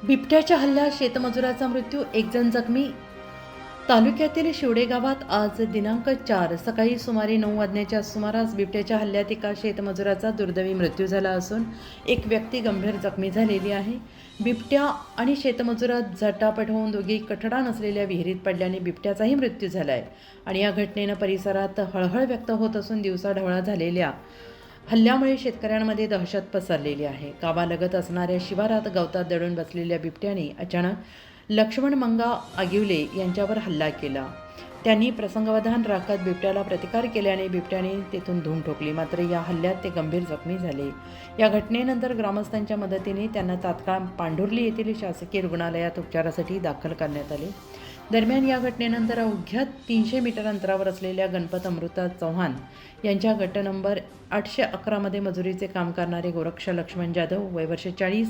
बिबट्याच्या हल्ल्यात शेतमजुराचा मृत्यू, एक जण जखमी. तालुक्यातील शिवडे गावात आज दिनांक 4 सकाळी सुमारे 9 वाजण्याच्या सुमारास बिबट्याच्या हल्ल्यात एका शेतमजुराचा दुर्दैवी मृत्यू झाला असून एक व्यक्ती गंभीर जखमी झालेली आहे. बिबट्या आणि शेतमजुरात झटापट होऊन दोघे कठडा नसलेल्या विहिरीत पडल्याने बिबट्याचाही मृत्यू झाला आहे. आणि या घटनेनं परिसरात हळहळ व्यक्त होत असून दिवसाढवळा झालेल्या हल्ल्यामुळे शेतकऱ्यांमध्ये दहशत पसरलेली आहे. गावालगत असणाऱ्या शिवारात गवतात दडून बसलेल्या बिबट्याने अचानक लक्ष्मण मंगा आगिवले यांच्यावर हल्ला केला. त्यांनी प्रसंगावधान राखत बिबट्याला प्रतिकार केल्याने बिबट्याने तेथून धूम ठोकली. मात्र या हल्ल्यात ते गंभीर जखमी झाले. या घटनेनंतर ग्रामस्थांच्या मदतीने त्यांना तात्काळ पांढुर्ली येथील शासकीय रुग्णालयात उपचारासाठी दाखल करण्यात आले. दरम्यान या घटनेनंतर अवघ्या 300 मीटर अंतरावर असलेल्या गणपत अमृता चव्हाण यांच्या गट नंबर 811 मध्ये मजुरीचे काम करणारे गोरक्ष लक्ष्मण जाधव वय वर्ष 40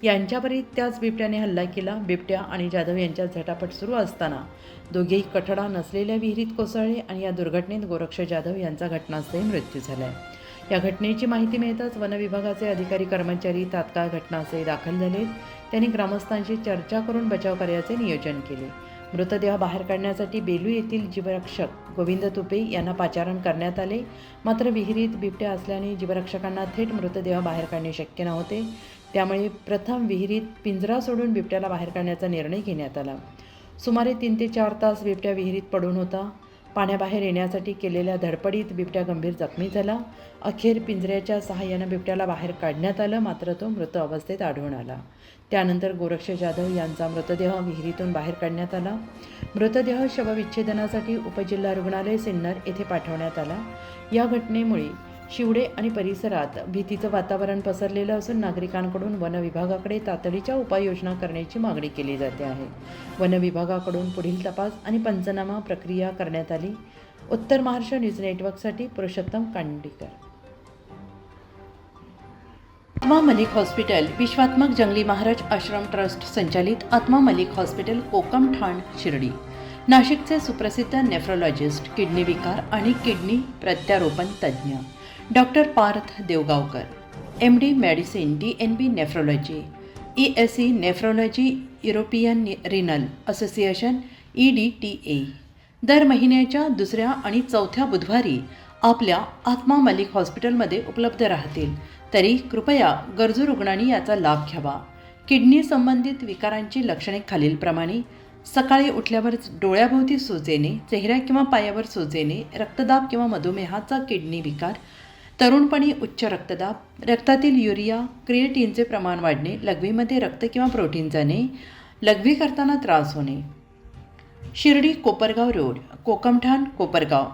यांच्यावरही त्याच बिबट्याने हल्ला केला. बिबट्या आणि जाधव यांच्यात झटापट सुरू असताना दोघेही कठडा नसलेल्या विहिरीत कोसळले आणि या दुर्घटनेत गोरक्ष जाधव यांचा घटनास्थळी मृत्यू झाला. या घटनेची माहिती मिळताच वनविभागाचे अधिकारी कर्मचारी तात्काळ घटनास्थळी दाखल झाले. त्यांनी ग्रामस्थांशी चर्चा करून बचाव कार्याचे नियोजन केले. मृतदेह बाहेर काढण्यासाठी बेलू येथील जीवरक्षक गोविंद तुपे यांना पाचारण करण्यात आले. मात्र विहिरीत बिबट्या असल्याने जीवरक्षकांना थेट मृतदेह बाहेर काढणे शक्य नव्हते. त्यामुळे प्रथम विहिरीत पिंजरा सोडून बिबट्याला बाहेर काढण्याचा निर्णय घेण्यात आला. सुमारे 3 ते 4 तास बिबट्या विहिरीत पडून होता. पाण्याबाहेर येण्यासाठी केलेल्या धडपडीत बिबट्या गंभीर जखमी झाला. अखेर पिंजऱ्याच्या सहाय्यानं बिबट्याला बाहेर काढण्यात आलं, मात्र तो मृत अवस्थेत आढळून आला. त्यानंतर गोरक्ष जाधव यांचा मृतदेह विहिरीतून बाहेर काढण्यात आला. मृतदेह शवविच्छेदनासाठी उपजिल्हा रुग्णालय सिन्नर येथे पाठवण्यात आला. या घटनेमुळे शिवडे आणि परिसरात भीतीचं वातावरण पसरलेलं असून नागरिकांकडून वन विभागाकडे तातडीच्या उपाययोजना करण्याची मागणी केली जाते आहे. वन विभागाकडून पुढील तपास आणि पंचनामा प्रक्रिया करण्यात आली. उत्तर महाराष्ट्र न्यूज नेटवर्कसाठी पुरुषोत्तम कांडीकर. आत्मा मलिक हॉस्पिटल विश्वात्मक जंगली महाराज आश्रम ट्रस्ट संचालित आत्मा मलिक हॉस्पिटल कोकम ठाण शिर्डी. नाशिकचे सुप्रसिद्ध नेफ्रोलॉजिस्ट, किडनी विकार आणि किडनी प्रत्यारोपण तज्ज्ञ doctor Parth Devgaonkar, MD medicine, DNB nephrology, ESE nephrology, European renal association EDTA दर महिन्याच्या 2ऱ्या आणि 4थ्या बुधवारी आपल्या आत्मा मलिक हॉस्पिटलमध्ये उपलब्ध राहतील. तरी कृपया गरजू रुग्णांनी याचा लाभ घ्यावा. किडनी संबंधित विकारांची लक्षणे खालीलप्रमाणे: सकाळी उठल्यावर डोळ्याभोवती सूज येणे, चेहऱ्या किंवा पायावर सूज येणे, रक्तदाब किंवा मधुमेहाचा किडनी विकार, तरुणपणी उच्च रक्तदाब, रक्तातील युरिया क्रिएटिनचे प्रमाण वाढणे, लघवीमध्ये रक्त किंवा प्रोटीन जाणे, लघवी करताना त्रास होणे. शिर्डी कोपरगाव रोड, कोकमठाण कोपरगाव.